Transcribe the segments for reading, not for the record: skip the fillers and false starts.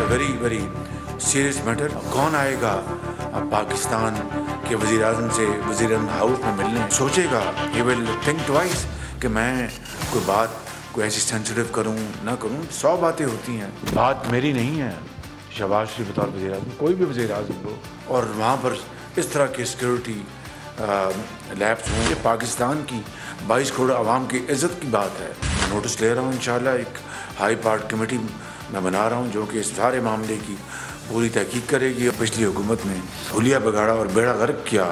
Very very serious matter. कौन आएगा पाकिस्तान के वज़ीर आज़म से वज़ीर हाउस में मिलने, सोचेगा, ही विल थिंक ट्वाइस कि मैं कोई बात कोई ऐसी सेंसिटिव करूं ना करूं। 100 बातें होती हैं, बात मेरी नहीं है। शहबाज शरीफ बतौर वज़ीर आज़म, कोई भी वज़ीर आज़म हो, और वहाँ पर इस तरह की सिक्योरिटी लैब्स हों, ये पाकिस्तान की 22 करोड़ आवाम की इज़्ज़त की बात है। मैं नोटिस ले रहा हूँ, इंशाल्लाह एक हाई पार्ट कमेटी मैं बना रहा हूँ जो कि इस सारे मामले की पूरी तहकीक करेगी। और पिछली हुकूमत ने हुलिया बिगाड़ा और बेड़ा गर्क किया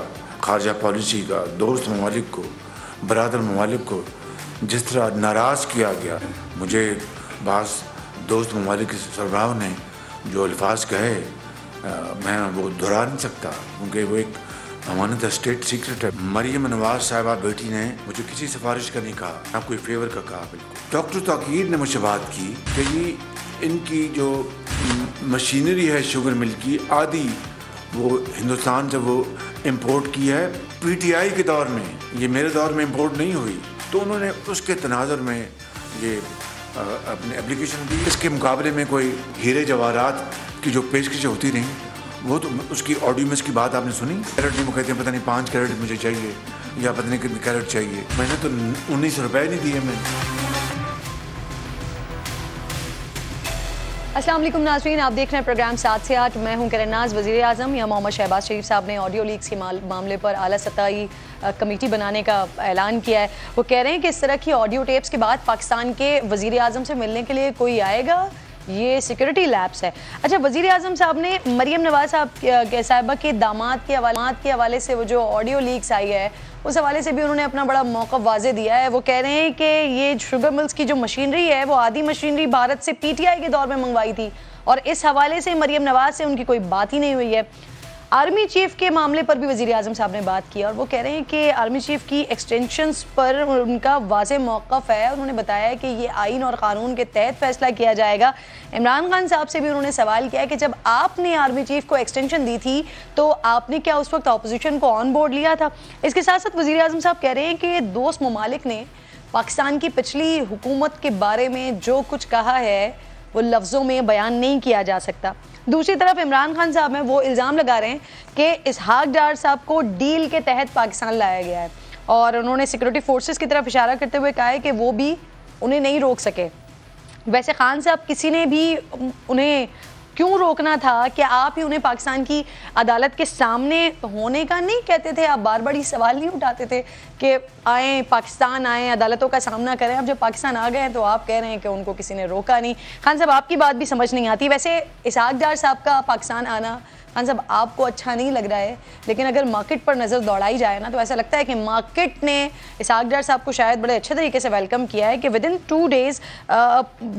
खारजा पॉलिसी का, दोस्त ममालिक को, बरादर ममालिक को जिस तरह नाराज़ किया गया। मुझे बास दोस्त ममालिक के सरबराह ने जो अल्फाज कहे मैं वो दोहरा नहीं सकता, क्योंकि वो एक अमानत स्टेट सीक्रेट है। मरियम नवाज साहिबा बेटी ने मुझे किसी सिफारिश का नहीं कहा, ना कोई फेवर का कहा। बिल्कुल डॉक्टर तकीर ने मुझसे बात की कि ये इनकी जो मशीनरी है शुगर मिल की, आदि वो हिंदुस्तान से वो इम्पोर्ट की है PTI के दौर में, ये मेरे दौर में इम्पोर्ट नहीं हुई। तो उन्होंने उसके तनाज़ुर में ये अपनी एप्लीकेशन दी। इसके मुकाबले में कोई हीरे जवाहरात की जो पेशकश होती रहीं, वो तो उसकी ऑडियो में इसकी बात आपने सुनी। कैरेट नहीं, वो कहते हैं पता नहीं 5 कैरेट मुझे चाहिए या पता नहीं कितने कैरेट चाहिए। मैंने तो 19 रुपये नहीं दिए। मैं अस्सलाम वालेकुम नाज़रीन, आप देख रहे हैं प्रोग्राम 7 से 8। मैं हूं करण नाज। वज़ीर आज़म या मोहम्मद शहबाज शरीफ साहब ने ऑडियो लीक्स के मामले पर आला सतही कमेटी बनाने का ऐलान किया है। वो कह रहे हैं कि इस तरह की ऑडियो टेप्स के बाद पाकिस्तान के वज़ीर आज़म से मिलने के लिए कोई आएगा, ये सिक्योरिटी लैब्स है। अच्छा, वज़ीर आज़म साहब ने मरियम नवाज साहिबा के दामाद के हवाले से वो जो ऑडियो लीक्स आई है, उस हवाले से भी उन्होंने अपना बड़ा मौक़िफ़ वाज़े दिया है। वो कह रहे हैं कि ये शुगर मिल्स की जो मशीनरी है वो आधी मशीनरी भारत से PTI के दौर में मंगवाई थी, और इस हवाले से मरियम नवाज से उनकी कोई बात ही नहीं हुई है। आर्मी चीफ के मामले पर भी वज़ीर आज़म साहब ने बात की, और वो कह रहे हैं कि आर्मी चीफ की एक्सटेंशंस पर उनका वाज़े मौक़िफ़ है। उन्होंने बताया कि ये आइन और क़ानून के तहत फ़ैसला किया जाएगा। इमरान खान साहब से भी उन्होंने सवाल किया है कि जब आपने आर्मी चीफ को एक्सटेंशन दी थी तो आपने क्या उस वक्त अपोजिशन को ऑन बोर्ड लिया था। इसके साथ साथ वज़ीर आज़म साहब कह रहे हैं कि दोस्त ममालिक ने पाकिस्तान की पिछली हुकूमत के बारे में जो कुछ कहा है वो लफ्ज़ों में बयान नहीं किया जा सकता। दूसरी तरफ इमरान खान साहब हैं, वो इल्ज़ाम लगा रहे हैं कि इसहाक डार साहब को डील के तहत पाकिस्तान लाया गया है, और उन्होंने सिक्योरिटी फोर्सेस की तरफ इशारा करते हुए कहा है कि वो भी उन्हें नहीं रोक सके। वैसे खान साहब, किसी ने भी उन्हें क्यों रोकना था कि आप ही उन्हें पाकिस्तान की अदालत के सामने होने का नहीं कहते थे? आप बार बार ये सवाल नहीं उठाते थे कि आएँ पाकिस्तान, आएँ अदालतों का सामना करें? अब जब पाकिस्तान आ गए हैं तो आप कह रहे हैं कि उनको किसी ने रोका नहीं। खान साहब, आपकी बात भी समझ नहीं आती। वैसे इसहाक डार साहब का पाकिस्तान आना, खान साहब, आपको अच्छा नहीं लग रहा है, लेकिन अगर मार्केट पर नज़र दौड़ाई जाए ना तो ऐसा लगता है कि मार्केट ने इसहाक डार साहब को शायद बड़े अच्छे तरीके से वेलकम किया है कि विदिन 2 डेज़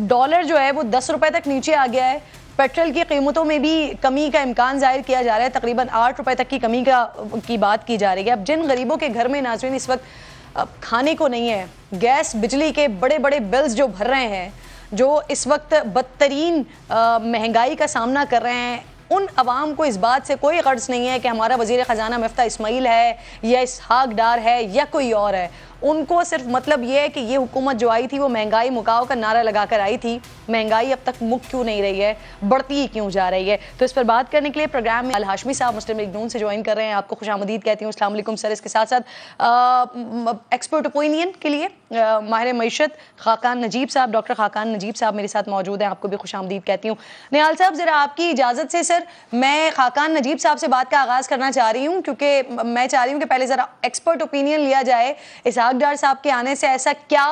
डॉलर जो है वो 10 रुपये तक नीचे आ गया है। पेट्रोल की कीमतों में भी कमी का इम्कान जाहिर किया जा रहा है, तकरीबन 8 रुपये तक की कमी की बात की जा रही है। अब जिन गरीबों के घर में नाज़रीन इस वक्त खाने को नहीं है, गैस बिजली के बड़े बड़े बिल्स जो भर रहे हैं, जो इस वक्त बदतरीन महंगाई का सामना कर रहे हैं, उन अवाम को इस बात से कोई गर्ज नहीं है कि हमारा वज़ीर ख़जाना मिफ्ता इस्माइल है या इसहाक डार है या कोई और है। उनको सिर्फ मतलब ये है कि ये हुकूमत जो आई थी वो महंगाई मुकाओ का नारा लगाकर आई थी। महंगाई अब तक मुक्त क्यों नहीं रही है, बढ़ती ही क्यों जा रही है? तो इस पर बात करने के लिए प्रोग्राम में अल हाशमी साहब मुस्लिम लीग नून से ज्वाइन कर रहे हैं। आपको खुशामदीद कहती हूँ। अस्सलाम वालेकुम सर। इसके साथ साथ एक्सपर्ट ओपिनियन के लिए माहिर मईशत खाकान नजीब साहब, डॉक्टर खाकान नजीब साहब मेरे साथ मौजूद हैं। आपको भी खुशामदीद कहती हूँ। निहाल साहब, ज़रा आपकी इजाज़त से सर मैं खाकान नजीब साहब से बात का आगाज़ करना चाह रही हूँ, क्योंकि मैं चाह रही हूँ कि पहले ज़रा एक्सपर्ट ओपिनियन लिया जाए। इसहाक डार साहब के आने से ऐसा क्या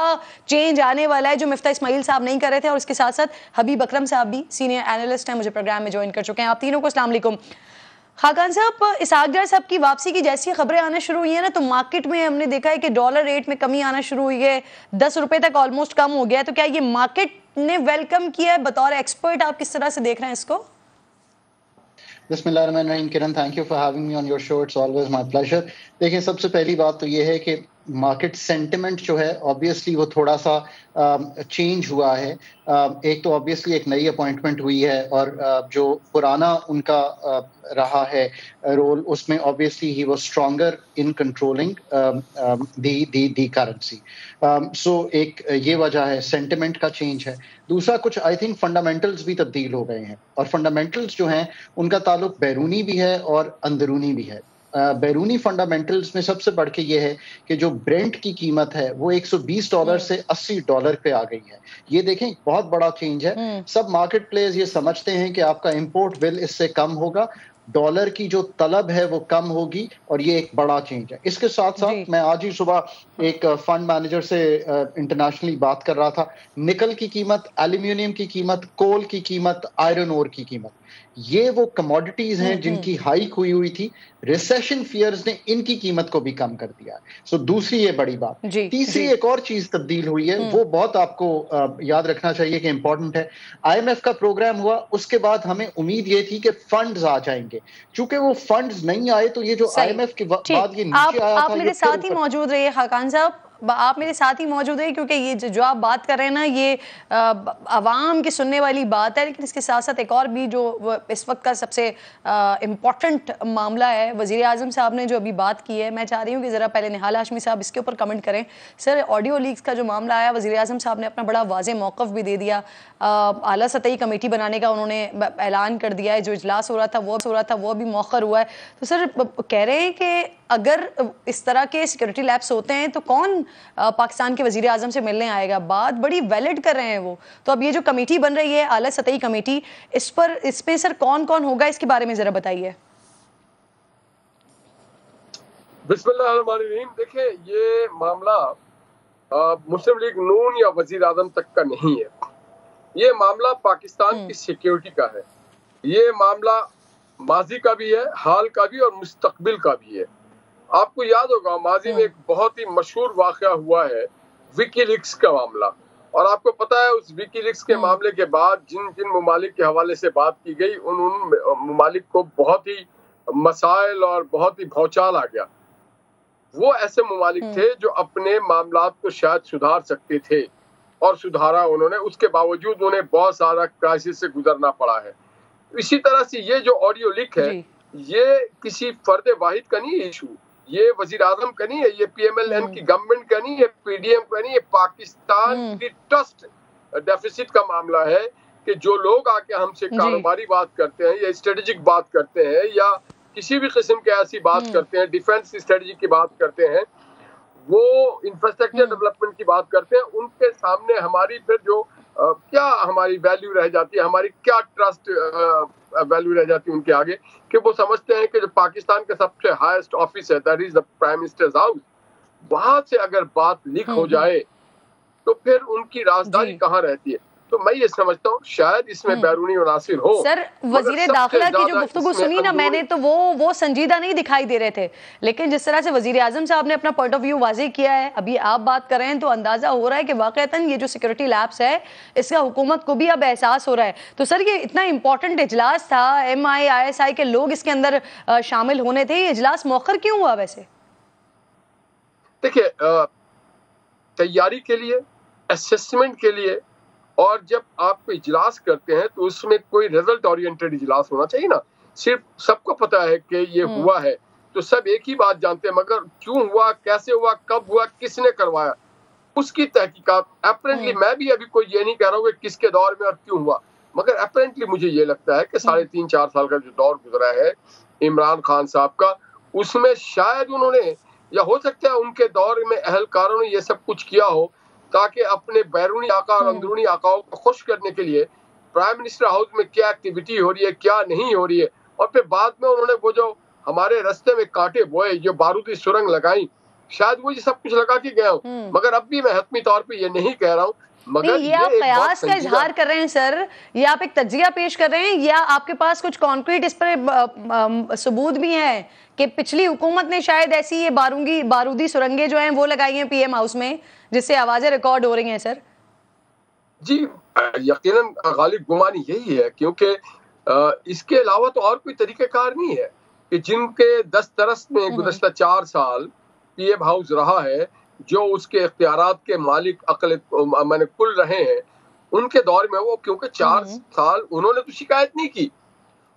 चेंज आने वाला है जो मिफ्ता इस्माइल साहब नहीं कर रहे थे? और इसके साथ साथ हबीब अकरम साहब भी सीनियर एनालिस्ट हैं, मुझे प्रोग्राम में ज्वाइन कर चुके हैं। आप तीनों को अस्सलाम वालेकुम। खाकान साहब, इसहाक डार साहब की वापसी की जैसी खबरें आना शुरू हुई है ना, तो मार्केट में हमने देखा है कि डॉलर रेट में कमी आना शुरू हुई है, 10 रुपए तक ऑलमोस्ट कम हो गया है। तो क्या ये मार्केट ने वेलकम किया है? बतौर एक्सपर्ट आप किस तरह से देख रहे हैं इसको? बिस्मिल्लाहिर्रहमानिर्रहीम। Kiran, thank you for having me on your show, it's always my pleasure. देखिए, सबसे पहली बात तो ये है कि मार्केट सेंटिमेंट जो है ऑब्वियसली वो थोड़ा सा चेंज हुआ है। एक तो ऑब्वियसली एक नई अपॉइंटमेंट हुई है और जो पुराना उनका रहा है रोल, उसमें obviously he was stronger in controlling the currency. So एक ये वजह है, सेंटिमेंट का चेंज है। दूसरा कुछ आई थिंक फंडामेंटल्स भी तब्दील हो गए हैं, और फंडामेंटल्स जो हैं उनका ताल्लुक बैरूनी भी है और अंदरूनी भी है। बैरूनी फंडामेंटल्स में सबसे बढ़ के ये है कि जो ब्रेंट की कीमत है वो $120 से $80 पे आ गई है। ये देखें बहुत बड़ा चेंज है। सब मार्केट प्लेयर्स ये समझते हैं कि आपका इंपोर्ट बिल इससे कम होगा, डॉलर की जो तलब है वो कम होगी, और ये एक बड़ा चेंज है। इसके साथ साथ मैं आज ही सुबह एक फंड मैनेजर से इंटरनेशनली बात कर रहा था। निकल की कीमत, एल्यूमिनियम की कीमत, कोल की कीमत, आयरन ओर की कीमत, ये वो कमोडिटीज हैं जिनकी हाइक हुई थी। रिसेशन फियर्स ने इनकी कीमत को भी कम कर दिया। सो दूसरी ये बड़ी बात। तीसरी एक और चीज तब्दील हुई है, वो बहुत आपको याद रखना चाहिए कि इंपॉर्टेंट है। IMF का प्रोग्राम हुआ, उसके बाद हमें उम्मीद ये थी कि फंड्स आ जाएंगे। चूंकि वो फंड्स नहीं आए तो ये जो IMF के बाद ये नीचे आया था। आप मेरे साथ ही मौजूद रहिए खाकान साहब, आप मेरे साथ ही मौजूद है, क्योंकि ये जो आप बात कर रहे हैं ना, ये आवाम की सुनने वाली बात है। लेकिन इसके साथ साथ एक और भी जो इस वक्त का सबसे इम्पॉर्टेंट मामला है, वज़ीर आज़म साहब ने जो अभी बात की है, मैं चाह रही हूँ कि ज़रा पहले निहाल हाशमी साहब इसके ऊपर कमेंट करें। सर, ऑडियो लीक्स का जो मामला आया, वज़ीर आज़म साहब ने अपना बड़ा वाज़े मौक़िफ़ भी दे दिया। आला सतही कमेटी बनाने का उन्होंने ऐलान कर दिया है। जो इजलास हो रहा था वो भी मौखर हुआ है। तो सर कह रहे हैं कि अगर इस तरह के सिक्योरिटी लैप्स होते हैं तो कौन पाकिस्तान के वज़ीर आज़म से मिलने आएगा? बात बड़ी वैलिड कर रहे हैं वो। तो अब ये जो कमेटी बन रही है, आला सतही कमेटी, इसमें सर कौन कौन होगा, इसके बारे में जरा बताइए। बिस्मिल्लाहिर्रहमानिर्रहीम। देखिए, ये मामला मुस्लिम लीग नून या वज़ीर आज़म तक का नहीं है। ये मामला पाकिस्तान की सिक्योरिटी का है। ये मामला माजी का भी है, हाल का भी और मुस्तकबिल का भी है। आपको याद होगा माजी में एक बहुत ही मशहूर वाक़या हुआ है, विकीलीक्स का मामला। और आपको पता है उस विकीलीक्स के मामले के बाद जिन जिन ममालिक के हवाले से बात की गई, उन ममालिक को बहुत ही मसाइल और बहुत ही भौचाल आ गया। वो ऐसे ममालिक थे जो अपने मामलात को शायद सुधार सकते थे और सुधारा उन्होंने, उसके बावजूद उन्हें बहुत सारा क्राइसिस से गुजरना पड़ा है। इसी तरह से ये जो ऑडियो लीक है, ये किसी फर्द वाहिद का नहीं है इशू, ये वजीर आजम का नहीं है, ये PMLN की गवर्नमेंट का नहीं है, PDM का नहीं है, पाकिस्तान की ट्रस्ट डेफिसिट का मामला है कि जो लोग आके हमसे कारोबारी बात करते हैं या स्ट्रेटेजिक बात करते हैं या किसी भी किस्म की ऐसी बात करते हैं, डिफेंस स्ट्रेटजी की बात करते हैं, वो इंफ्रास्ट्रक्चर डेवलपमेंट की बात करते हैं, उनके सामने हमारी फिर जो क्या हमारी वैल्यू रह जाती है, हमारी क्या ट्रस्ट वैल्यू रह जाती है उनके आगे, कि वो समझते हैं कि जो पाकिस्तान का सबसे हाईएस्ट ऑफिस है, that is the prime ministers house, वहां से अगर बात लीक हो जाए तो फिर उनकी राजदारी कहाँ रहती है। तो मैं ये समझता हूँ शायद इसमें बैरूनी अनासिर हो। सर, वजीर दाखिला की जो गुफ्तगू सुनी ना मैंने, तो वो संजीदा नहीं दिखाई दे रहे थे। लेकिन जिस तरह से वजीर आजम साहब ने अपना पॉइंट ऑफ व्यू वाज़ेह किया है, अभी आप बात कर रहे हैं, तो अंदाजा हो रहा है कि वाकईतन ये जो सिक्योरिटी लैब्स है, इसका हुकूमत को भी अब एहसास हो रहा है। तो सर, ये इतना इंपॉर्टेंट इजलास था, MI ISI के लोग इसके अंदर शामिल होने थे, ये इजलास मौखर क्यों हुआ? वैसे देखिए, तैयारी के लिए, असेसमेंट के लिए, और जब आप इजलास करते हैं तो उसमें कोई रिजल्ट ओरिएंटेड इजलास होना चाहिए ना। सिर्फ सबको पता है कि ये हुआ है तो सब एक ही बात जानते हैं, मगर क्यों हुआ, कैसे हुआ, कब हुआ, किसने करवाया, उसकी तहकीकात। अपेरेंटली मैं भी अभी कोई ये नहीं कह रहा हूँ कि किसके दौर में और क्यों हुआ, मगर अपेरेंटली मुझे ये लगता है कि 3.5-4 साल का जो दौर गुजरा है इमरान खान साहब का, उसमें शायद उन्होंने, या हो सकता है उनके दौर में अहलकारों ने ये सब कुछ किया हो ताकि अपने बैरूनी आका और अंदरूनी आकाओं को खुश करने के लिए प्राइम मिनिस्टर हाउस में क्या एक्टिविटी हो रही है, क्या नहीं हो रही है, और फिर बाद में उन्होंने वो जो हमारे रास्ते में कांटे बोए, जो बारूदी सुरंग लगाई, शायद वो ये सब कुछ लगा के गया हूँ। मगर अब भी मैं हतमी तौर पे ये नहीं कह रहा हूँ, मगर ये आप कयास का इजहार कर रहे हैं सर, ये आप एक तज्जिया पेश कर रहे हैं, या आपके पास कुछ कॉन्क्रीट इस पर सबूत भी हैं कि पिछली हुकूमत ने शायद ऐसी ये बारूदी सुरंगें जो हैं वो लगाई हैं PM हाउस में, जिससे आवाजें रिकॉर्ड हो रही हैं? सर जी, यकीनन गालिब गुमानी यही है, क्योंकि इसके अलावा तो और कोई तरीक़ेकार नहीं है कि जिनके दस्तरस में गुज़श्ता 4 साल PM हाउस रहा है, जो उसके इख्तियारात के मालिक मैंने कुल रहे हैं, उनके दौर में वो, क्योंकि 4 साल उन्होंने तो शिकायत नहीं की,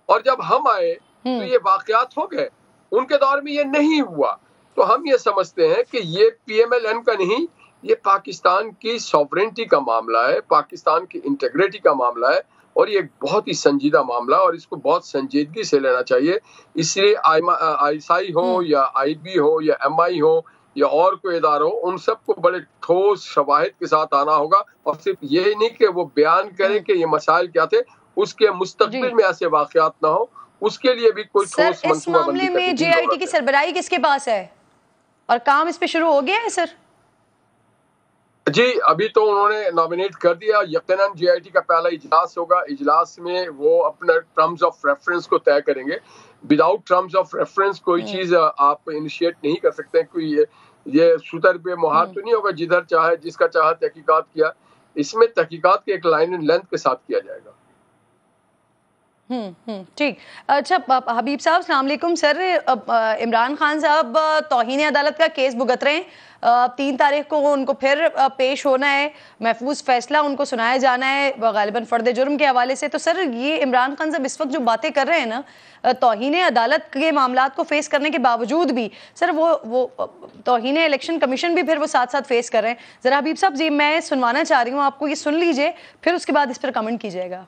और जब हम आए तो ये वाकयात हो गए। उनके दौर में ये नहीं हुआ। तो हम ये समझते हैं कि ये PMLN का नहीं, ये पाकिस्तान की सॉवरेनिटी का मामला है, पाकिस्तान की इंटीग्रिटी का मामला है, और ये बहुत ही संजीदा मामला है और इसको बहुत संजीदगी से लेना चाहिए। इसलिए ISI हो या IB हो या MI हो या और कोई इदारा हो, उन सबको बड़े ठोस शवाहिद के साथ आना होगा, और सिर्फ ये नहीं कि वो बयान करें कि ये मसाइल क्या थे, उसके मुस्तकबिल में ऐसे वाकयात ना हो, उसके लिए भी कोई ठोस इस मामले में JIT की सरबराही किसके पास है और काम इस पे शुरू हो गया है सर? जी, अभी तो उन्होंने नॉमिनेट कर दिया। यकीनन JIT का पहला इजलास होगा, इजलास में वो अपने टर्म्स ऑफ रेफरेंस को तय करेंगे। विदाउट टर्म्स ऑफ रेफरेंस कोई चीज आप इनिशिएट नहीं कर सकते। कोई ये सुतर पे मुहार तो नहीं होगा जिधर चाहे जिसका चाहे तहकीकात किया। इसमें तहकीकात के एक लाइन एंड लेंथ के साथ किया जाएगा। ठीक। अच्छा हबीब साहब, अस्सलाम वालेकुम सर। इमरान खान साहब तौहीन अदालत का केस भुगत रहे हैं। 3 तारीख को उनको फिर पेश होना है, महफूज फैसला उनको सुनाया जाना है गालिबन फर्द जुर्म के हवाले से। तो सर ये इमरान खान साहब इस वक्त जो बातें कर रहे हैं ना, तौहीन अदालत के मामलात को फेस करने के बावजूद भी सर वो तौहीन इलेक्शन कमीशन भी फिर वो साथ साथ फेस कर रहे हैं। जरा हबीब साहब जी, मैं सुनवाना चाह रही हूँ आपको, ये सुन लीजिए, फिर उसके बाद इस पर कमेंट कीजिएगा।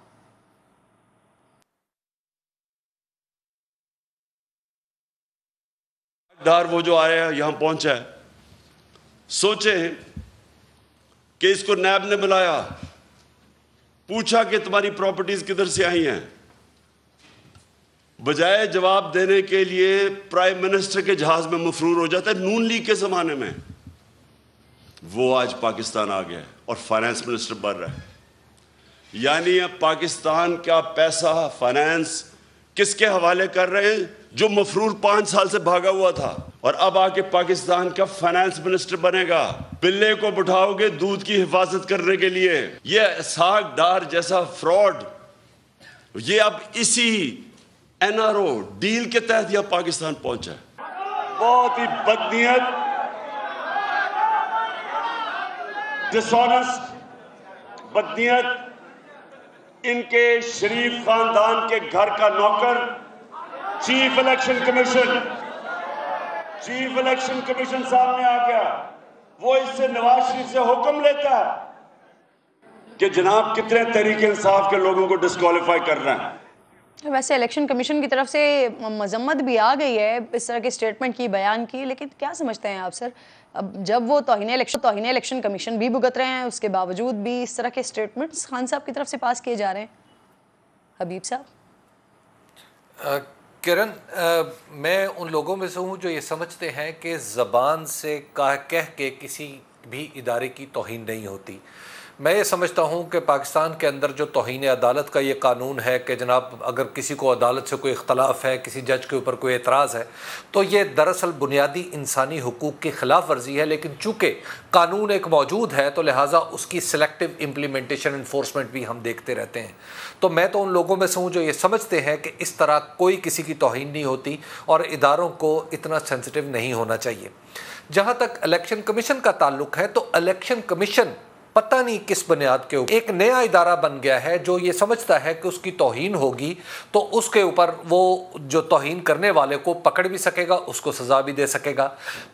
वो जो आया यहां पहुंचा है, सोचे कि इसको नैब ने बुलाया, पूछा कि तुम्हारी प्रॉपर्टीज किधर से आई हैं, बजाय जवाब देने के लिए प्राइम मिनिस्टर के जहाज में मफरूर हो जाता है। नून लीग के जमाने में वो आज पाकिस्तान आ गया है और फाइनेंस मिनिस्टर बन रहा है। यानी अब पाकिस्तान का पैसा फाइनेंस किसके हवाले कर रहे हैं? जो मफरूर 5 साल से भागा हुआ था, और अब आके पाकिस्तान का फाइनेंस मिनिस्टर बनेगा। बिल्ले को बिठाओगे दूध की हिफाजत करने के लिए। ये साग डार जैसा फ्रॉड, ये अब इसी NRO डील के तहत यह पाकिस्तान पहुंचा है। बहुत ही बदनीयत, डिसऑनेस्ट, बदनीयत। इनके शरीफ खानदान के घर का नौकर चीफ इलेक्शन कमीशन सामने आ गया। वो इससे नवाज शरीफ से हुक्म लेता है कि जनाब कितने तहरीक इंसाफ के लोगों को डिस्क्वालीफाई कर रहे हैं। वैसे इलेक्शन कमीशन की तरफ से मजम्मत भी आ गई है इस तरह के स्टेटमेंट की, बयान की, लेकिन क्या समझते हैं आप सर, अब जब वो तौहीन इलेक्शन कमीशन भी भुगत रहे हैं, उसके बावजूद भी इस तरह के स्टेटमेंट्स खान साहब की तरफ से पास किए जा रहे हैं? हबीब साहब। किरण, मैं उन लोगों में से हूँ जो ये समझते हैं कि ज़बान से कह के किसी भी इदारे की तौहीन नहीं होती। मैं ये समझता हूँ कि पाकिस्तान के अंदर जो तौहीन अदालत का ये कानून है कि जनाब अगर किसी को अदालत से कोई इख्तलाफ है, किसी जज के ऊपर कोई एतराज़ है, तो ये दरअसल बुनियादी इंसानी हुकूक की खिलाफ वर्जी है। लेकिन चूँकि कानून एक मौजूद है तो लिहाजा उसकी सिलेक्टिव इम्प्लीमेंटेशन इन्फोर्समेंट भी हम देखते रहते हैं। तो मैं तो उन लोगों में से हूँ जो ये समझते हैं कि इस तरह कोई किसी की तौहीन नहीं होती और इदारों को इतना सेंसिटिव नहीं होना चाहिए। जहाँ तक इलेक्शन कमीशन का ताल्लुक है, तो इलेक्शन कमीशन पता नहीं किस बुनियाद के ऊपर एक नया इदारा बन गया है जो ये समझता है कि उसकी तौहीन होगी तो उसके ऊपर वो जो तौहीन करने वाले को पकड़ भी सकेगा, उसको सज़ा भी दे सकेगा।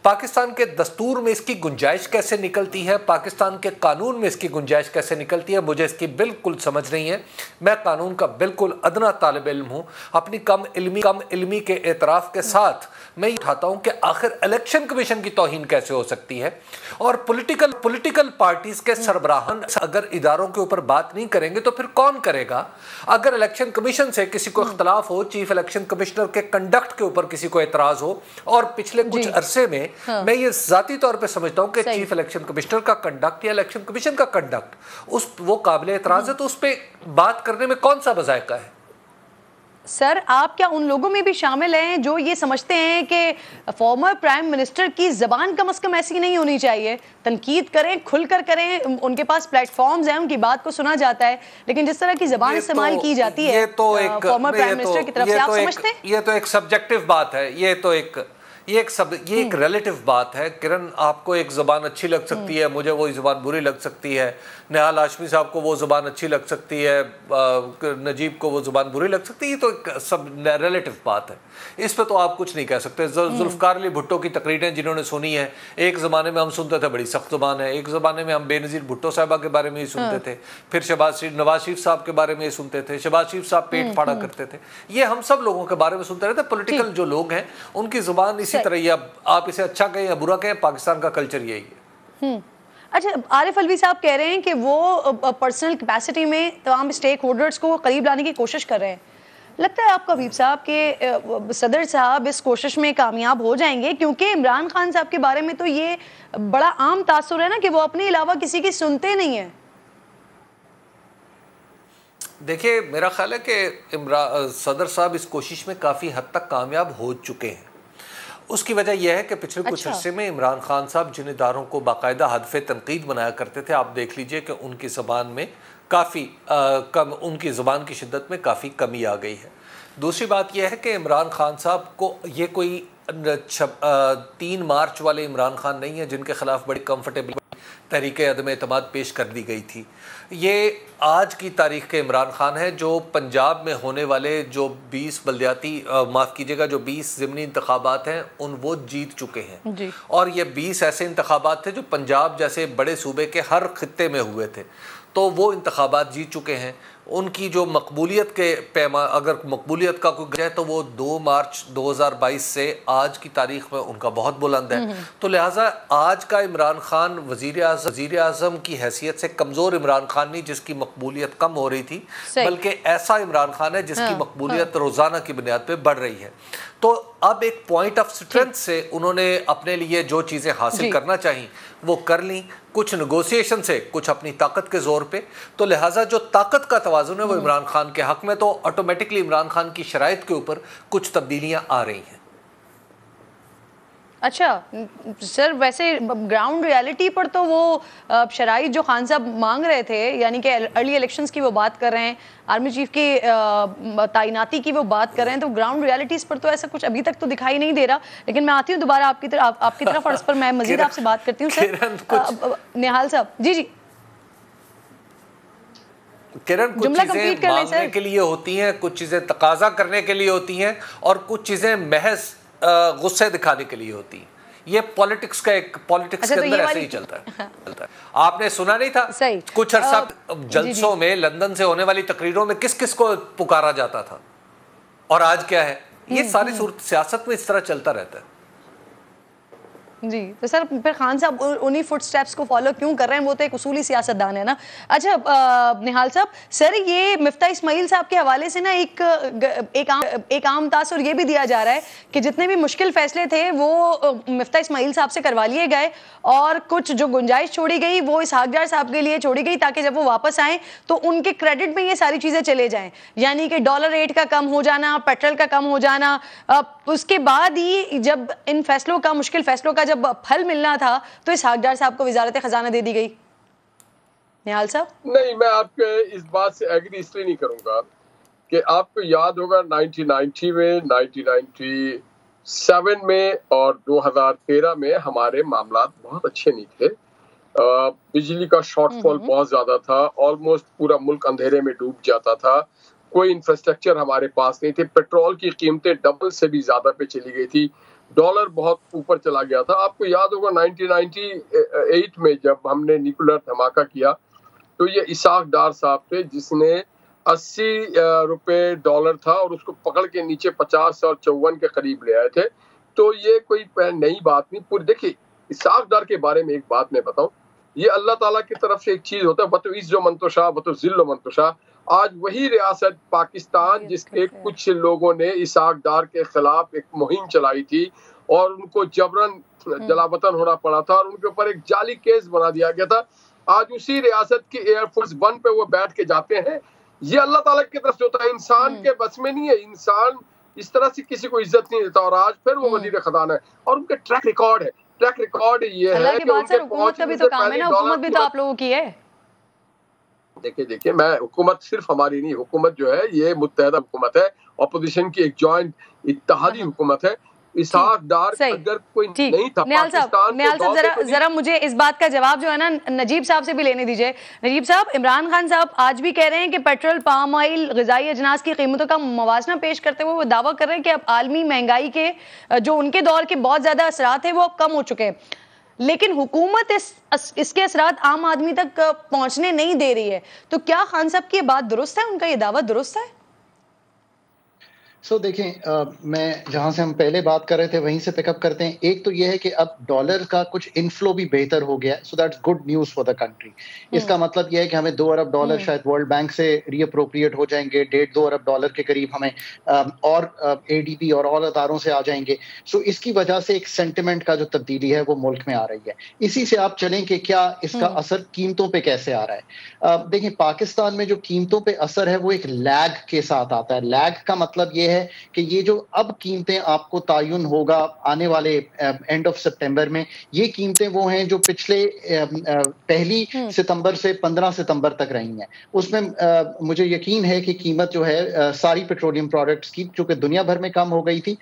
पाकिस्तान के दस्तूर में इसकी गुंजाइश कैसे निकलती है, पाकिस्तान के कानून में इसकी गुंजाइश कैसे निकलती है, मुझे इसकी बिल्कुल समझ नहीं है। मैं कानून का बिल्कुल अदना तालिब इल्म हूँ। अपनी कम इल्मी के एतराफ़ के साथ मैं उठाता हूँ कि आखिर इलेक्शन कमीशन की तौहीन कैसे हो सकती है, और पॉलिटिकल पार्टीज़ के सरबराहान अगर इदारों के ऊपर बात नहीं करेंगे तो फिर कौन करेगा? अगर इलेक्शन कमीशन से किसी को इख्तलाफ हो, चीफ इलेक्शन कमिश्नर के कंडक्ट के ऊपर किसी को एतराज हो, और पिछले कुछ अरसे में मैं ये जाती तौर पे समझता हूँ कि चीफ इलेक्शन कमिश्नर का कंडक्ट या इलेक्शन कमीशन का कंडक्ट वो काबिल एतराज है, तो उस पर बात करने में कौन सा बजायका है? सर आप क्या उन लोगों में भी शामिल हैं जो ये समझते हैं कि फॉर्मर प्राइम मिनिस्टर की ज़बान कम से कम ऐसी नहीं होनी चाहिए? तनकीद करें, खुलकर करें, उनके पास प्लेटफॉर्म्स हैं, उनकी बात को सुना जाता है, लेकिन जिस तरह की ज़बान इस्तेमाल की जाती है फॉर्मर प्राइम मिनिस्टर की तरफ से, आप समझते हैं? ये तो एक सब्जेक्टिव बात है, ये एक रिलेटिव बात है किरण। आपको एक ज़बान अच्छी लग सकती है, मुझे वो ज़बान बुरी लग सकती है, निहाल हाशमी साहब को वो ज़बान अच्छी लग सकती है, नजीब को वो ज़बान बुरी लग सकती है। तो एक सब रिलेटिव बात है, इस पे तो आप कुछ नहीं कह सकते। जुल्फ़िकार अली भुट्टो की तकरीरें जिन्होंने सुनी है, एक ज़माने में हम सुनते थे बड़ी सख्त ज़बान है, एक ज़माने में हम बेनज़ीर भुट्टो साहबा के बारे में ही सुनते थे, फिर नवाज शरीफ साहब के बारे में ही सुनते थे, शहबाज शरीफ साहब पेट फाड़ा करते थे। ये हम सब लोगों के बारे में सुनते रहते। पॉलिटिकल जो लोग हैं उनकी ज़ुबान इसी तरह, या आप इसे अच्छा कहें या बुरा कहें, पाकिस्तान का कल्चर यही है। अच्छा, आरिफ अलवी साहब कह रहे हैं कि वो पर्सनल कैपेसिटी में तमाम स्टेक होल्डर्स को करीब लाने की कोशिश कर रहे हैं। लगता है आपको हबीब साहब के सदर साहब इस कोशिश में कामयाब हो जाएंगे? क्योंकि इमरान खान साहब के बारे में तो ये बड़ा आम तासुर है ना कि वो अपने अलावा किसी की सुनते नहीं है। देखिए, मेरा ख्याल है कि सदर साहब इस कोशिश में काफ़ी हद तक कामयाब हो चुके हैं। उसकी वजह यह है कि पिछले कुछ अरसे में इमरान खान साहब जिन इदारों को बाकायदा हदफ तनकीद बनाया करते थे, आप देख लीजिए कि उनकी ज़बान में काफ़ी उनकी ज़बान की शिद्दत में काफ़ी कमी आ गई है। दूसरी बात यह है कि इमरान खान साहब को ये कोई 3 मार्च वाले इमरान खान नहीं है जिनके ख़िलाफ़ बड़ी कंफर्टेबल तहरीक अदम एतमाद पेश कर दी गई थी। ये आज की तारीख के इमरान खान है जो पंजाब में होने वाले जो 20 बल्दियाती माफ़ कीजिएगा जो 20 ज़िमनी इंतखाबात हैं वो जीत चुके हैं जी। और ये 20 ऐसे इंतखाबात थे जो पंजाब जैसे बड़े सूबे के हर खित्ते में हुए थे, तो वो इंतखाबात जीत चुके हैं। उनकी जो मकबूलियत के अगर मकबूलियत का कोई है तो वो 2 मार्च 2022 से आज की तारीख में उनका बहुत बुलंद है। तो लिहाजा आज का इमरान खान वज़ीर आज़म की हैसियत से कमज़ोर इमरान खान नहीं जिसकी मकबूलियत कम हो रही थी, बल्कि ऐसा इमरान खान है जिसकी मकबूलियत रोज़ाना की बुनियाद पर बढ़ रही है। तो अब एक पॉइंट ऑफ स्ट्रेंथ से उन्होंने अपने लिए जो चीज़ें हासिल करना चाहिए वो कर ली, कुछ नेगोशिएशन से, कुछ अपनी ताकत के जोर पे। तो लिहाजा जो ताकत का तवाज़ुन है वो इमरान खान के हक में, तो ऑटोमेटिकली इमरान खान की शराइत के ऊपर कुछ तब्दीलियां आ रही हैं। अच्छा सर, वैसे ग्राउंड रियलिटी पर तो वो शराइत जो खान साहब मांग रहे थे, यानी कि अर्ली इलेक्शंस की वो बात कर रहे हैं, आर्मी चीफ की तैनाती की वो बात कर रहे हैं, तो ग्राउंड रियलिटीज पर तो ऐसा कुछ अभी तक तो दिखाई नहीं दे रहा। लेकिन मैं आती हूँ दोबारा आपकी तरफ और इस पर मैं मजीद आपसे बात करती हूँ। सर निहाल साहब जी किरण, कुछ चीजें मांगने के लिए होती हैं, कुछ चीजें तकाजा करने के लिए होती हैं, और कुछ चीजें महज गुस्से दिखाने के लिए होती हैं। ये पॉलिटिक्स के अंदर ऐसे ही चलता है। आपने सुना नहीं था कुछ अर्सा जलसों में, लंदन से होने वाली तकरीरों में किस किस को पुकारा जाता था, और आज क्या है? ये सारी सियासत में इस तरह चलता रहता है जी। तो सर फिर खान साहब उन्हीं फुटस्टेप्स को फॉलो क्यों कर रहे हैं? वो तो एक उसूली सियासतदान है ना। अच्छा निहाल साहब, सर ये मिफ्ता इस्माइल साहब के हवाले से ना एक आम तासुर ये भी दिया जा रहा है कि जितने भी मुश्किल फैसले थे वो मिफ्ता इस्माइल साहब से करवा लिए गए, और कुछ जो गुंजाइश छोड़ी गई वो इसहाक डार साहब के लिए छोड़ी गई ताकि जब वो वापस आए तो उनके क्रेडिट में ये सारी चीजें चले जाएं। यानी कि डॉलर रेट का कम हो जाना, पेट्रोल का कम हो जाना, उसके बाद ही जब इन फैसलों का, मुश्किल फैसलों का जब फल मिलना था तो इसहाक डार साहब को वजारत खजाना दे दी गई। निहाल साहब? नहीं, मैं आपके इस बात से एग्री इसलिए नहीं करूंगा कि आपको याद होगा 1990 में, 1997 में और 2013 में हमारे मामलात बहुत अच्छे नहीं थे। बिजली का शॉर्टफॉल बहुत ज्यादा था, ऑलमोस्ट पूरा मुल्क अंधेरे में डूब जाता था, कोई इंफ्रास्ट्रक्चर हमारे पास नहीं थे, पेट्रोल की कीमतें डबल से भी ज्यादा पे चली गई थी, डॉलर बहुत ऊपर चला गया था। आपको याद होगा 1998 में जब हमने न्यूक्लियर धमाका किया तो ये इसहाक डार साहब थे जिसने 80 रुपए डॉलर था और उसको पकड़ के नीचे 50 और 54 के करीब ले आए थे। तो ये कोई नई बात नहीं। पूरी देखिए, इसहाक डार के बारे में एक बात मैं बताऊं, ये अल्लाह ताला की तरफ से एक चीज होता है, बतो इज़्ज़ो मंतोशा बतो ज़िल्लो मंतोशा। आज वही रियासत पाकिस्तान जिसके कुछ लोगों ने इसहाक डार के खिलाफ एक मुहिम चलाई थी और उनको जबरन जलावतन होना पड़ा था और उनके ऊपर एक जाली केस बना दिया गया था, आज उसी रियासत की एयरफोर्स 1 पे वो बैठ के जाते हैं। ये अल्लाह ताला की तरफ से होता है, इंसान के बस में नहीं है। इंसान इस तरह से किसी को इज्जत नहीं देता और आज फिर वो वजीर खजाना है और उनके ट्रैक रिकॉर्ड है। ट्रैक रिकॉर्ड ये है कि उनके हुकूमत का भी तो काम है ना, हुकूमत भी तो आप लोगों की है। देखिए मैं हुकूमत सिर्फ हमारी नहीं, हुकूमत जो है ये मुत्तहदा हुकूमत है, अपोजिशन की एक जॉइंट इत्तेहादी हुकूमत है। इसहाक डार अगर कोई नहीं था निहाल साहब, जरा मुझे इस बात का जवाब जो है ना नजीब साहब से भी लेने दीजिए। नजीब साहब, इमरान खान साहब आज भी कह रहे हैं कि पेट्रोल, पाम ऑयल, ग़िज़ाई अजनास की कीमतों का मवाजना पेश करते हुए वो दावा कर रहे हैं कि अब आलमी महंगाई के जो उनके दौर के बहुत ज्यादा असरात है वो अब कम हो चुके हैं, लेकिन हुकूमत इसके असरात आम आदमी तक पहुंचने नहीं दे रही है। तो क्या खान साहब की ये बात दुरुस्त है, उनका ये दावा दुरुस्त है? देखें, मैं जहां से हम पहले बात कर रहे थे वहीं से पिकअप करते हैं। एक तो यह है कि अब डॉलर का कुछ इनफ्लो भी बेहतर हो गया है, so that's good news for the country. इसका मतलब यह है कि हमें 2 अरब डॉलर शायद वर्ल्ड बैंक से रीअप्रोप्रिएट हो जाएंगे, 1.5-2 अरब डॉलर के करीब हमें और ADB और अदारों से आ जाएंगे। सो इसकी वजह से एक सेंटिमेंट का जो तब्दीली है वो मुल्क में आ रही है। इसी से आप चलें कि क्या इसका असर कीमतों पर कैसे आ रहा है। देखिए, पाकिस्तान में जो कीमतों पर असर है वो एक लैग के साथ आता है। लैग का मतलब ये है कि ये जो अब कीमतें आपको तायुन होगा आने वाले एंड ऑफ सितंबर में, ये कीमतें वो हैं जो पिछले 1 सितंबर से 15 सितंबर तक रही हैं। उसमें मुझे यकीन है कि कीमत जो है सारी पेट्रोलियम प्रोडक्ट्स की, चूंकि दुनिया भर में कम हो गई थी,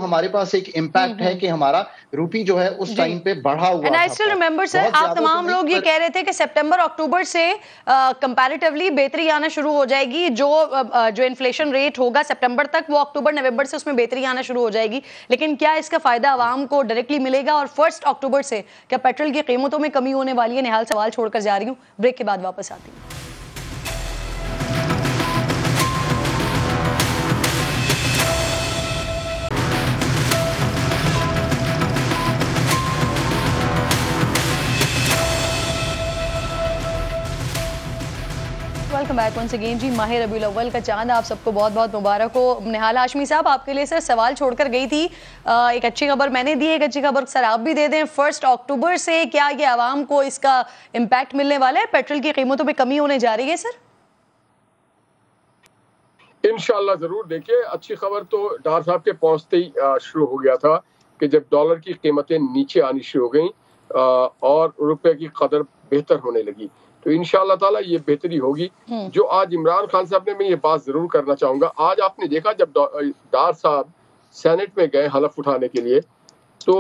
हमारे पास एक इम्पैक्ट है कि हमारा रूपी जो है उस टाइम पे बढ़ा हुआ था। I still remember, सर, आप तमाम लोग ये कह रहे थे कि सितंबर अक्टूबर से कंपैरेटिवली बेहतरी आना शुरू हो जाएगी। जो इन्फ्लेशन रेट होगा सितंबर तक, वो अक्टूबर नवंबर से उसमें बेहतरी आना शुरू हो जाएगी। लेकिन क्या इसका फायदा आवाम को डायरेक्टली मिलेगा? और 1 अक्टूबर से क्या पेट्रोल की कीमतों में कमी होने वाली है? निहाल सवाल छोड़कर जा रही हूँ, ब्रेक के बाद वापस आती हूँ। वेलकम बैक वंस अगेन जी। माह रबीउल अव्वल का चांद आप सबको बहुत बहुत मुबारक हो। निहाल हाशमी साहब, आपके लिए सर सवाल छोड़कर गई थी, एक अच्छी खबर मैंने दी, एक अच्छी खबर सर आप भी दे दें। 1 अक्टूबर से क्या ये आवाम को इसका इम्पैक्ट मिलने वाला है? पेट्रोल की कीमतों पे कमी होने जा रही है सर? इंशाल्लाह जरूर। देखिए, अच्छी खबर तो डार साहब के पहुंचते ही शुरू हो गया था कि जब डॉलर की कीमतें नीचे आनी शुरू हो गई और रुपए की कदर बेहतर होने लगी, तो इंशाअल्लाह ताला ये बेहतरी होगी। जो आज इमरान खान साहब ने, मैं ये बात जरूर करना चाहूंगा, आज आपने देखा जब डार साहब सेनेट में गए हलफ उठाने के लिए, तो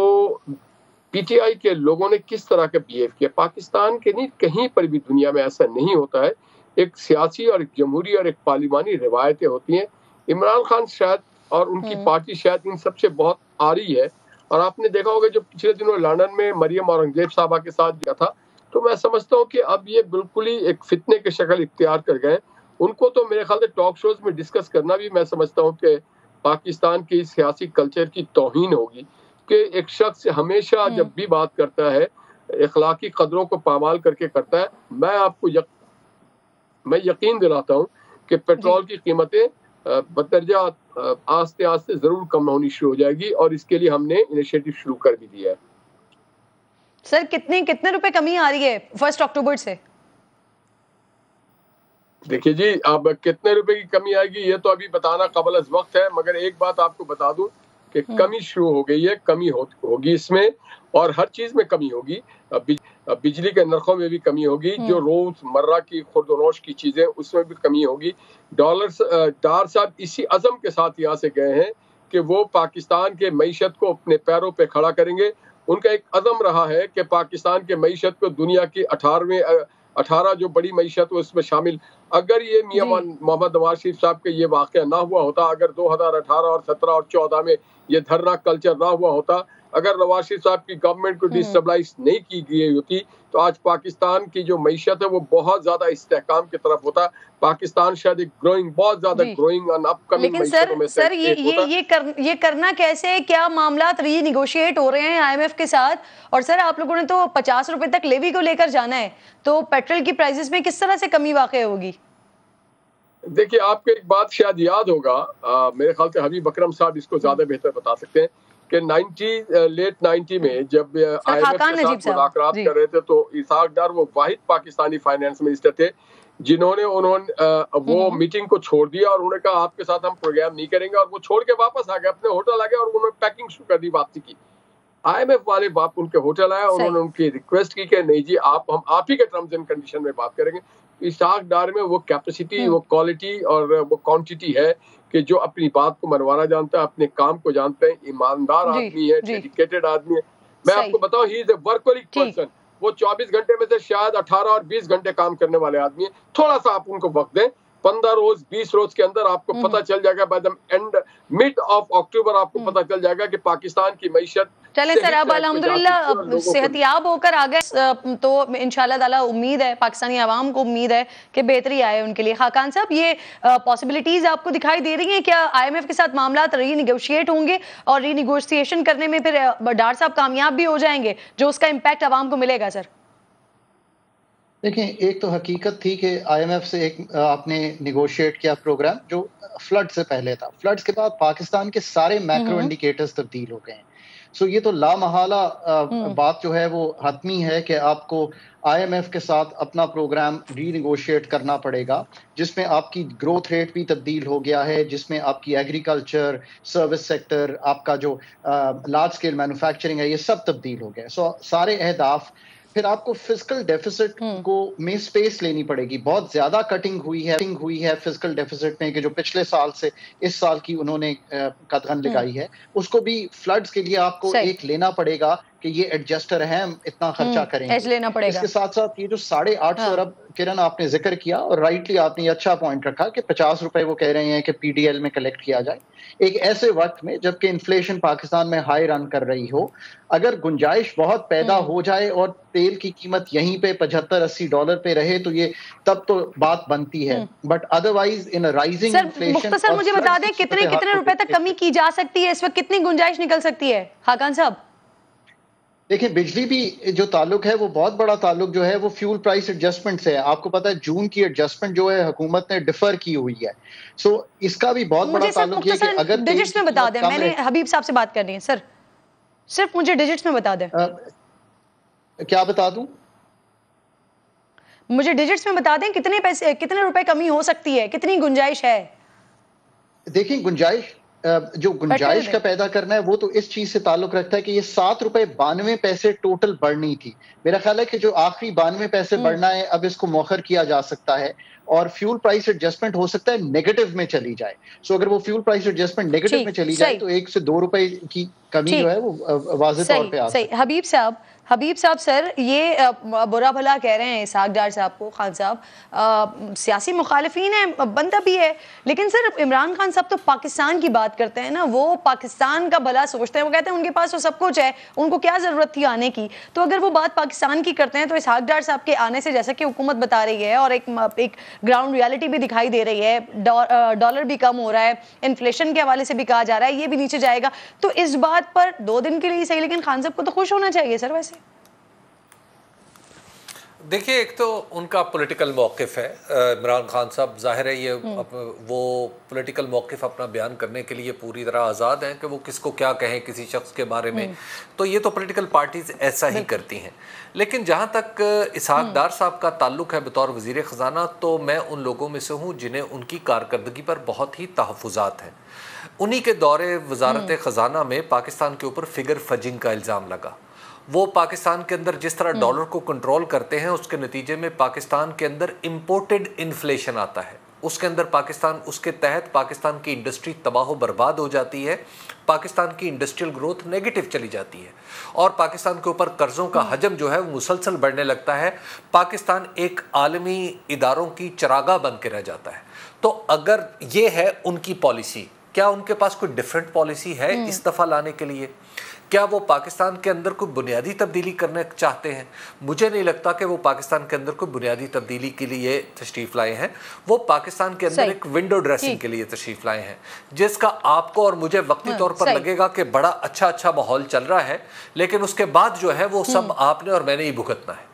PTI के लोगों ने किस तरह का बिहेव किया। पाकिस्तान के नहीं, कहीं पर भी दुनिया में ऐसा नहीं होता है। एक सियासी और एक जमहूरी और एक पार्लिमानी रिवायतें होती हैं। इमरान खान शायद और उनकी पार्टी शायद इन सबसे बहुत आ रही है। और आपने देखा होगा जो पिछले दिनों लंदन में मरियम औरंगजेब साहबा के साथ गया था, तो मैं समझता हूँ कि अब ये बिल्कुल ही एक फितने की शक्ल इख्तियार कर गए। उनको तो मेरे ख्याल से टॉक शोज में डिस्कस करना भी, मैं समझता हूँ कि पाकिस्तान की सियासी कल्चर की तौहीन होगी कि एक शख्स हमेशा जब भी बात करता है इखलाकी कदरों को पामाल करके करता है। मैं आपको मैं यकीन दिलाता हूँ कि पेट्रोल की कीमतें बदरजा आस्ते आस्ते जरूर कम होनी शुरू हो जाएगी और इसके लिए हमने इनिशिएटिव शुरू कर भी दिया है। सर, कितने रुपए कमी आ रही है 1 अक्टूबर से? देखिए जी, अब कितने रुपए की कमी आएगी ये तो अभी बताना कबल अज़ वक्त है, मगर एक बात आपको बता दूं कि कमी शुरू हो गई है, कमी होगी इसमें, और हर चीज में कमी होगी। बिजली के नरखों में भी कमी होगी, जो रोजमर्रा की खुर्दनोश की चीजें उसमें भी कमी होगी। डार साहब इसी अज़म के साथ यहाँ से गए हैं कि वो पाकिस्तान के मईशत को अपने पैरों पे खड़ा करेंगे। उनका एक अज़म रहा है कि पाकिस्तान के मईशत को दुनिया की 18 जो बड़ी मईशत है उसमें शामिल। अगर ये मियां मोहम्मद नवाज शरीफ साहब के ये वाक़या ना हुआ होता, अगर 2018 और 17 और 14 में ये धरना कल्चर ना हुआ होता, अगर नवाज शरीफ साहब की गवर्नमेंट को डिस्टेबलाइज नहीं की गई होती, तो आज पाकिस्तान की जो मईशत है वो बहुत ज्यादा इस्तेहकाम की तरफ होता। पाकिस्तान शायद एक ग्रोइंग, बहुत ज्यादा ग्रोइंग और अपकमिंग मईशतों में से एक होता। ये करना कैसे है? क्या मामला रीनिगोशिएट हो रहे हैं IMF के साथ? और सर, आप लोगों ने तो 50 रुपए तक लेवी को लेकर जाना है, तो पेट्रोल की प्राइसेस में किस तरह से कमी वाक़ई होगी? देखिए, आपको एक बात शायद याद होगा, मेरे ख्याल से हबीब अकरम साहब इसको ज्यादा बेहतर बता सकते हैं कि लेट 90 में जब IMF के साथ मुलाकात कर रहे थे, तो इसहाक डार वो वाहिद पाकिस्तानी फाइनेंस मिनिस्टर थे जिन्होंने वो मीटिंग को छोड़ दिया और उन्होंने कहा आपके साथ हम प्रोग्राम नहीं करेंगे, और वो छोड़ के वापस आ गए, अपने होटल आ गए और उन्होंने पैकिंग शुरू कर दी, वापसी की। IMF वाले बाप उनके होटल आए, उन्होंने उनकी रिक्वेस्ट की कि नहीं जी, हम आप ही के टर्म्स एंड कंडीशन में बात करेंगे। इसहाक डार में वो कैपेसिटी, वो क्वालिटी और वो क्वांटिटी है कि जो अपनी बात को मनवाना जानता है, अपने काम को जानते हैं, ईमानदार आदमी है, डेडिकेटेड आदमी है। मैं आपको बताऊं, he is a workaholic person. वो 24 घंटे में से शायद 18 और 20 घंटे काम करने वाले आदमी है। थोड़ा सा आप उनको वक्त दें, 15 रोज 20 रोज के अंदर आपको पता चल जाएगा, by the end mid of October आपको पता चल जाएगा कि पाकिस्तान की मईशत। चलें सर, अब अल्हम्दुलिल्लाह सेहतियाब होकर आ गए तो इंशाल्लाह ताला उम्मीद है, पाकिस्तानी आवाम को उम्मीद है कि बेहतरी आए उनके लिए। खाकान साहब, ये पॉसिबिलिटीज आपको दिखाई दे रही हैं क्या IMF के साथ मामला रीनिगोशिएट होंगे और रीनिगोशिएशन करने में फिर डार साहब कामयाब भी हो जाएंगे, जो उसका इम्पैक्ट आवाम को मिलेगा? सर देखें, एक तो हकीकत थी कि IMF से एक आपने निगोशिएट किया प्रोग्राम जो फ्लड से पहले था। फ्लड्स के बाद पाकिस्तान के सारे मैक्रो इंडिकेटर्स तब्दील हो गए हैं। सो ये तो लामहाला बात जो है वो हतमी है कि आपको IMF के साथ अपना प्रोग्राम रीनिगोशिएट करना पड़ेगा, जिसमें आपकी ग्रोथ रेट भी तब्दील हो गया है, जिसमें आपकी एग्रीकल्चर, सर्विस सेक्टर, आपका जो लार्ज स्केल मैन्युफैक्चरिंग है, ये सब तब्दील हो गया। सो सारे अहदाफ, फिर आपको फिस्कल डेफिसिट को में स्पेस लेनी पड़ेगी। बहुत ज्यादा कटिंग हुई है फिस्कल डेफिसिट में, कि जो पिछले साल से इस साल की उन्होंने कदगन लगाई है, उसको भी फ्लड्स के लिए आपको एक लेना पड़ेगा कि ये एडजस्टर है, हम इतना खर्चा करेंगे, लेना पड़ेगा। इसके साथ साथ ये जो 850 अरब किरण आपने जिक्र किया, और राइटली आपने ये अच्छा पॉइंट रखा कि 50 रुपए वो कह रहे हैं कि PDL में कलेक्ट किया जाए, एक ऐसे वक्त में जबकि इन्फ्लेशन पाकिस्तान में हाई रन कर रही हो। अगर गुंजाइश बहुत पैदा हो जाए और तेल की कीमत यहीं पे $75-80 पे रहे तो ये तब तो बात बनती है, but otherwise in rising inflation. Sir मुझे बता दें कितने रुपए तक कमी की जा सकती है इस वक्त, कितनी गुंजाइश निकल सकती है खाकान साहब? देखिए, बिजली भी जो ताल्लुक है वो बहुत बड़ा ताल्लुक जो है वो फ्यूल प्राइस एडजस्टमेंट से है। आपको पता है जून की एडजस्टमेंट जो है हुकूमत ने डिफर की हुई है। सो इसका भी बहुत बड़ा ताल्लुक है कि अगर डिजिट्स में बता दें, मैंने हबीब साहब से बात करनी है सर, सिर्फ मुझे डिजिट्स में बता दें। क्या बता दूं? मुझे डिजिट्स में बता दें कितने पैसे, कितने रुपए कमी हो सकती है, कितनी गुंजाइश है? देखिए, गुंजाइश जो गुंजाइश का पैदा करना है वो तो इस चीज से ताल्लुक रखता है कि ये $7.92 टोटल बढ़नी थी। मेरा ख्याल है कि जो आखिरी 92 पैसे बढ़ना है, अब इसको मौखर किया जा सकता है और फ्यूल प्राइस एडजस्टमेंट हो सकता है नेगेटिव में चली जाए। सो अगर वो फ्यूल प्राइस एडजस्टमेंट नेगेटिव में चली जाए तो 1 से 2 रुपए की कमी जो है वो वाज़ेह तौर पे आ सकती है। हबीब साहब सर, ये बुरा भला कह रहे हैं इसहाक डार साहब को, खान साहब सियासी मुखालिफिन है, बनता भी है, लेकिन सर इमरान खान साहब तो पाकिस्तान की बात करते हैं ना, वो पाकिस्तान का भला सोचते हैं। वो कहते हैं उनके पास तो सब कुछ है, उनको क्या जरूरत थी आने की। तो अगर वो बात पाकिस्तान की करते हैं तो इसहाक डार साहब के आने से, जैसा कि हुकूमत बता रही है और एक ग्राउंड रियलिटी भी दिखाई दे रही है, डॉलर भी कम हो रहा है, इन्फ्लेशन के हवाले से भी कहा जा रहा है ये भी नीचे जाएगा, तो इस बात पर 2 दिन के लिए सही, लेकिन खान साहब को तो खुश होना चाहिए सर। वैसे देखिए, एक तो उनका पॉलिटिकल मौक़िफ़ है, इमरान खान साहब ज़ाहिर है ये वो पॉलिटिकल मौक़िफ़ अपना बयान करने के लिए पूरी तरह आज़ाद हैं कि वो किसको क्या कहें किसी शख्स के बारे में, तो ये तो पॉलिटिकल पार्टीज़ ऐसा ही करती हैं। लेकिन जहाँ तक इसहाक डार साहब का ताल्लुक़ है बतौर वज़ीर ख़ज़ाना, तो मैं उन लोगों में से हूँ जिन्हें उनकी कारकर्दगी पर बहुत ही तहफ़्फ़ुज़ात हैं। उन्हीं के दौरे वज़ारत ख़ज़ाना में पाकिस्तान के ऊपर फ़िगर फजिंग का इल्ज़ाम लगा। वो पाकिस्तान के अंदर जिस तरह डॉलर को कंट्रोल करते हैं, उसके नतीजे में पाकिस्तान के अंदर इम्पोर्टेड इन्फ्लेशन आता है, उसके अंदर उसके तहत पाकिस्तान की इंडस्ट्री तबाह बर्बाद हो जाती है, पाकिस्तान की इंडस्ट्रियल ग्रोथ नेगेटिव चली जाती है और पाकिस्तान के ऊपर कर्ज़ों का हजम जो है वो मुसलसल बढ़ने लगता है। पाकिस्तान एक आलमी इदारों की चरागाह बन के रह जाता है। तो अगर ये है उनकी पॉलिसी, क्या उनके पास कोई डिफरेंट पॉलिसी है इस दफ़ा लाने के लिए? क्या वो पाकिस्तान के अंदर कोई बुनियादी तब्दीली करना चाहते हैं? मुझे नहीं लगता कि वो पाकिस्तान के अंदर कोई बुनियादी तब्दीली के लिए तशरीफ़ लाए हैं। वो पाकिस्तान के अंदर एक विंडो ड्रेसिंग के लिए तशरीफ़ लाए हैं, जिसका आपको और मुझे वक्ती तौर पर लगेगा कि बड़ा अच्छा माहौल चल रहा है, लेकिन उसके बाद जो है वो सब आपने और मैंने ही भुगतना है।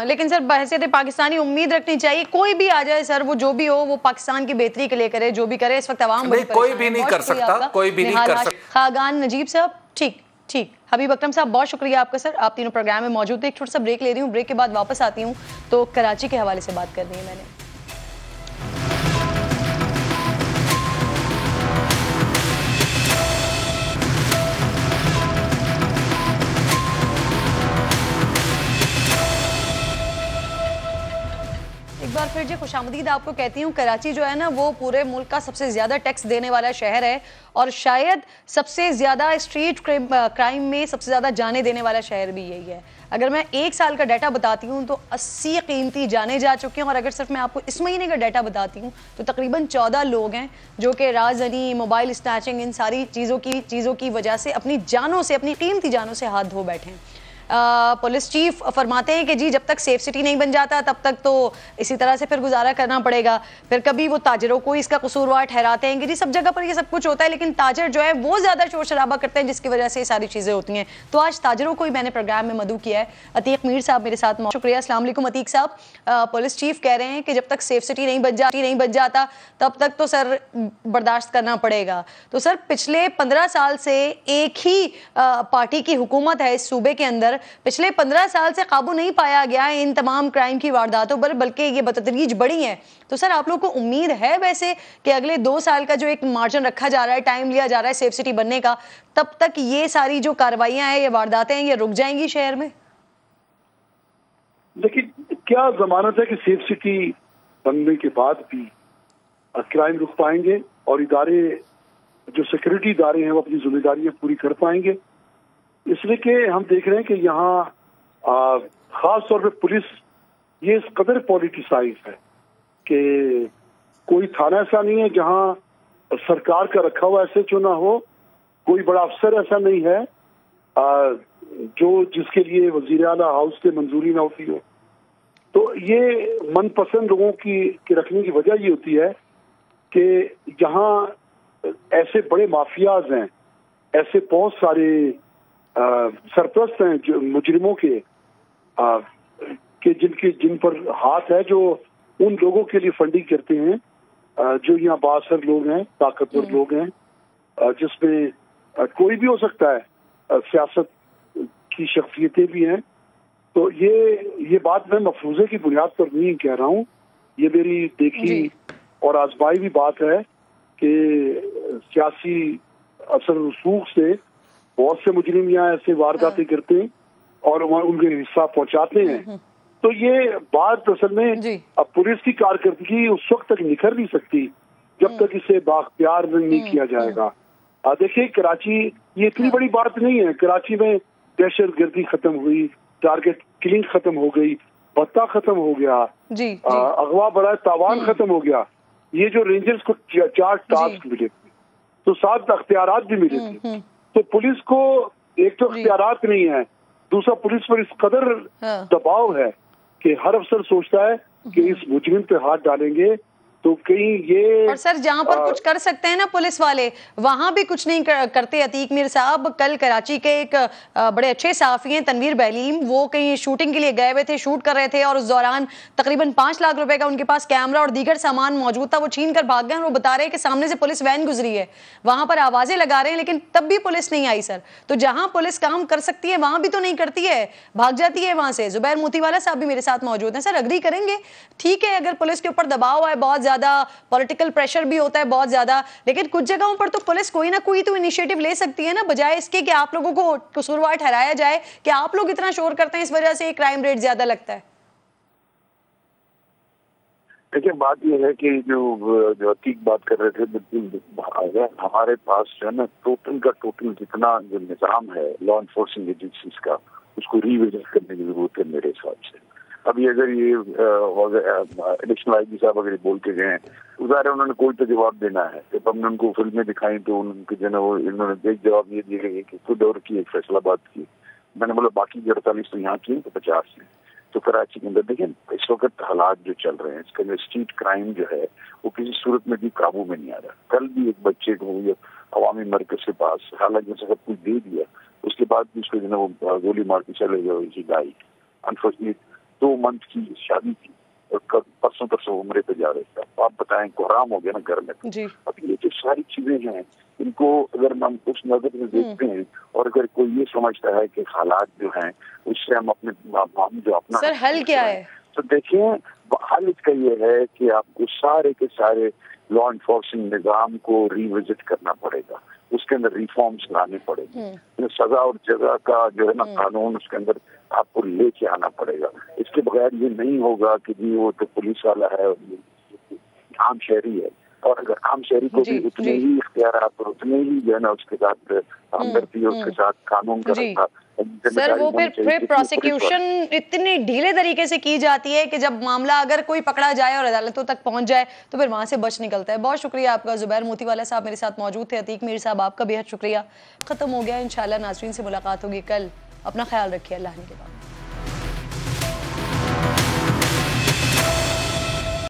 लेकिन सर बहैसियत पाकिस्तानी उम्मीद रखनी चाहिए, कोई भी आ जाए सर, वो जो भी हो वो पाकिस्तान की बेहतरी के लिए करे, जो भी करे। इस वक्त आवाम कोई भी नहीं कर सकता, कोई भी नहीं कर सकता। खागान नजीब साहब, ठीक। हबीब अकरम साहब, बहुत शुक्रिया आपका सर, आप तीनों प्रोग्राम में मौजूद थे। एक छोटा सा ब्रेक ले रही हूँ, ब्रेक के बाद वापस आती हूँ तो कराची के हवाले से बात करनी है मैंने। खुशामदीद आपको कहती हूँ। कराची जो है ना वो पूरे मुल्क का सबसे ज़्यादा टैक्स देने वाला शहर है और शायद सबसे ज़्यादा स्ट्रीट क्राइम में सबसे ज़्यादा जाने देने वाला शहर भी यही है। अगर मैं 1 साल का डाटा बताती हूँ तो 80 कीमती जाने जा चुके हैं और अगर सिर्फ मैं आपको इस महीने का डाटा बताती हूँ तो तकरीबन 14 लोग हैं जो कि राजनी, मोबाइल स्नैचिंग, इन सारी चीज़ों की वजह से अपनी जानों से, अपनी कीमती जानों से हाथ धो बैठे हैं। पुलिस चीफ फरमाते हैं कि जी जब तक सेफ सिटी नहीं बन जाता तब तक तो इसी तरह से फिर गुजारा करना पड़ेगा। फिर कभी वो ताजरों को इसका कसूरवार ठहराते हैं कि जी सब जगह पर ये सब कुछ होता है, लेकिन ताजर जो है वो ज़्यादा शोर शराबा करते हैं जिसकी वजह से ये सारी चीज़ें होती हैं। तो आज ताजरों को ही मैंने प्रोग्राम में मदऊ किया है। अतीक मीर साहब मेरे साथ मौजूद। शुक्रिया। अस्सलाम वालेकुम अतीक साहब। पुलिस चीफ कह रहे हैं कि जब तक सेफ सिटी नहीं बच जाता तब तक तो सर बर्दाश्त करना पड़ेगा। तो सर पिछले 15 साल से एक ही पार्टी की हुकूमत है इस सूबे के अंदर, पिछले 15 साल से काबू नहीं पाया गया इन तमाम क्राइम की वारदातों पर, बल्कि ये बतदरीज बढ़ी हैं। तो सर आप लोग को उम्मीद है वैसे कि अगले 2 साल का जो एक मार्जिन रखा जा रहा है, टाइम लिया जा रहा है सेफ सिटी बनने का, तब तक ये सारी जो कार्रवाइयां हैं, ये वारदातें हैं, ये रुक जाएंगी शहर में? देखिए क्या जमानत है कि सेफ सिटी बनने के बाद भी क्राइम रुक पाएंगे और इदारे, जो सिक्योरिटी इदारे हैं, वो अपनी जिम्मेदारियां पूरी कर पाएंगे। इसलिए कि हम देख रहे हैं कि यहाँ खास तौर पे पुलिस ये इस कदर पॉलिटिसाइज है कि कोई थाना ऐसा नहीं है जहाँ सरकार का रखा हुआ SHO ना हो, कोई बड़ा अफसर ऐसा नहीं है जो जिसके लिए वजीर आला हाउस से मंजूरी ना होती हो। तो ये मनपसंद लोगों की रखने की वजह ये होती है कि जहाँ ऐसे बड़े माफियाज हैं, ऐसे बहुत सारे सरप्रस्त हैं जो मुजरिमों के जिन पर हाथ है, जो उन लोगों के लिए फंडिंग करते हैं जो यहाँ बासर लोग हैं, ताकतवर लोग हैं, जिसमें कोई भी हो सकता है, सियासत की शख्सियतें भी हैं। तो ये बात मैं मफरूजे की बुनियाद पर नहीं कह रहा हूँ, ये मेरी देखी और आजमाई भी बात है कि सियासी असर रसूख से बहुत से मुजरिम यहाँ ऐसे वारदातें करते हैं और उनके हिस्सा पहुंचाते हैं। तो ये बात असल में अब पुलिस की कारकर्दगी उस वक्त तक निखर नहीं सकती जब तक इसे बाख्तियार नहीं किया जाएगा। देखिए कराची ये इतनी बड़ी बात नहीं है, कराची में दहशत गर्दी खत्म हुई, टारगेट किलिंग खत्म हो गई, भत्ता खत्म हो गया, अगवा बड़ा तावान खत्म हो गया। ये जो रेंजर्स को 4 टास्क मिले थे तो 7 अख्तियारात भी मिले थे। तो पुलिस को एक तो अख्तियारात नहीं है, दूसरा पुलिस पर इस कदर दबाव है कि हर अफसर सोचता है कि इस मुजरिम पे हाथ डालेंगे तो कहीं ये, और सर जहां पर कुछ कर सकते हैं ना पुलिस वाले, वहां भी कुछ नहीं करते। अतीक मीर साहब कल कराची के एक बड़े अच्छे सहाफी हैं तनवीर बहलीम, वो कहीं शूटिंग के लिए गए हुए थे, शूट कर रहे थे और उस दौरान तकरीबन 5 लाख रुपए का उनके पास कैमरा और दीगर सामान मौजूद था, वो छीन कर भाग गए। वो बता रहे हैं कि सामने से पुलिस वैन गुजरी है, वहां पर आवाजें लगा रहे हैं लेकिन तब भी पुलिस नहीं आई। सर तो जहां पुलिस काम कर सकती है वहां भी तो नहीं करती है, भाग जाती है वहां से। जुबैर मोतीवाला साहब भी मेरे साथ मौजूद हैं। सर अग्री करेंगे, ठीक है अगर पुलिस के ऊपर दबाव है, बहुत ज्यादा पॉलिटिकल प्रेशर भी होता है बहुत ज्यादा, लेकिन कुछ जगहों पर तो पुलिस कोई ना कोई तो इनिशिएटिव ले सकती है ना, बजाय इसके कि आप लोगों को कसूरवार ठहराया जाए कि आप लोग इतना शोर करते हैं इस वजह से क्राइम रेट ज्यादा लगता है। देखिए बात यह है कि जो अतीक बात कर रहे थे, बिल्कुल हमारे पास जो है ना टोटल का टोटल जितना जो निजाम है लॉ एनफोर्सिंग एजेंसीज का, उसको रिविजिट करने की जरूरत है मेरे हिसाब से। अभी अगर ये एडिशनल आईजी साहब अगर बोल के गए, उधर उन्होंने कोई तो जवाब देना है। जब हमने उनको फिल्में दिखाई तो उनके जो है वो इन्होंने एक जवाब ये दिए कि खुद और की एक फैसलाबाद की। मैंने बोला बाकी 48 तो यहाँ की तो 50 है। तो कराची के अंदर देखिए इस वक्त हालात जो चल रहे हैं, इसका जो स्ट्रीट क्राइम जो है वो किसी सूरत में भी काबू में नहीं आ रहा। कल भी एक बच्चे को अवामी मरकज के पास, हालांकि सब कुछ दे दिया, उसके बाद भी उसको जो है वो गोली मार के चले गए। अनफॉर्चुनेट 2 मंथ की शादी थी और परसों उम्रे पे जा रहे थे। आप बताएं कोहराम हो गया ना घर में। अब ये जो सारी चीजें हैं इनको अगर हम उस नजर में देखते हैं और अगर कोई ये समझता है कि हालात जो हैं उससे हम अपने जो अपना सर हल क्या है, तो देखिए हाल इसका ये है कि आपको सारे के सारे लॉ इन्फोर्सिंग निज़ाम को रिविजिट करना पड़ेगा, उसके अंदर रिफॉर्म्स लाने पड़ेंगे, सजा और जजा का जो है ना कानून उसके अंदर आपको लेके आना पड़ेगा। इसके बगैर ये नहीं होगा कि जी वो तो पुलिस वाला है, आम शहरी है, और अगर आम शहरी को भी उतने ही इख्तियारात और उतने ही जो है ना उसके साथ हमदर्दी और उसके साथ कानून का रखा। सर वो फिर प्रोसिक्यूशन इतनी ढीले तरीके से की जाती है कि जब मामला अगर कोई पकड़ा जाए और अदालतों तक पहुंच जाए तो फिर वहां से बच निकलता है। बहुत शुक्रिया आपका। जुबैर मोतीवाला साहब मेरे साथ मौजूद थे। अतीक मीर साहब आपका बेहद शुक्रिया। खत्म हो गया। इंशाल्लाह नाज़रीन से मुलाकात होगी कल। अपना ख्याल रखिए। अल्लाह के बाद।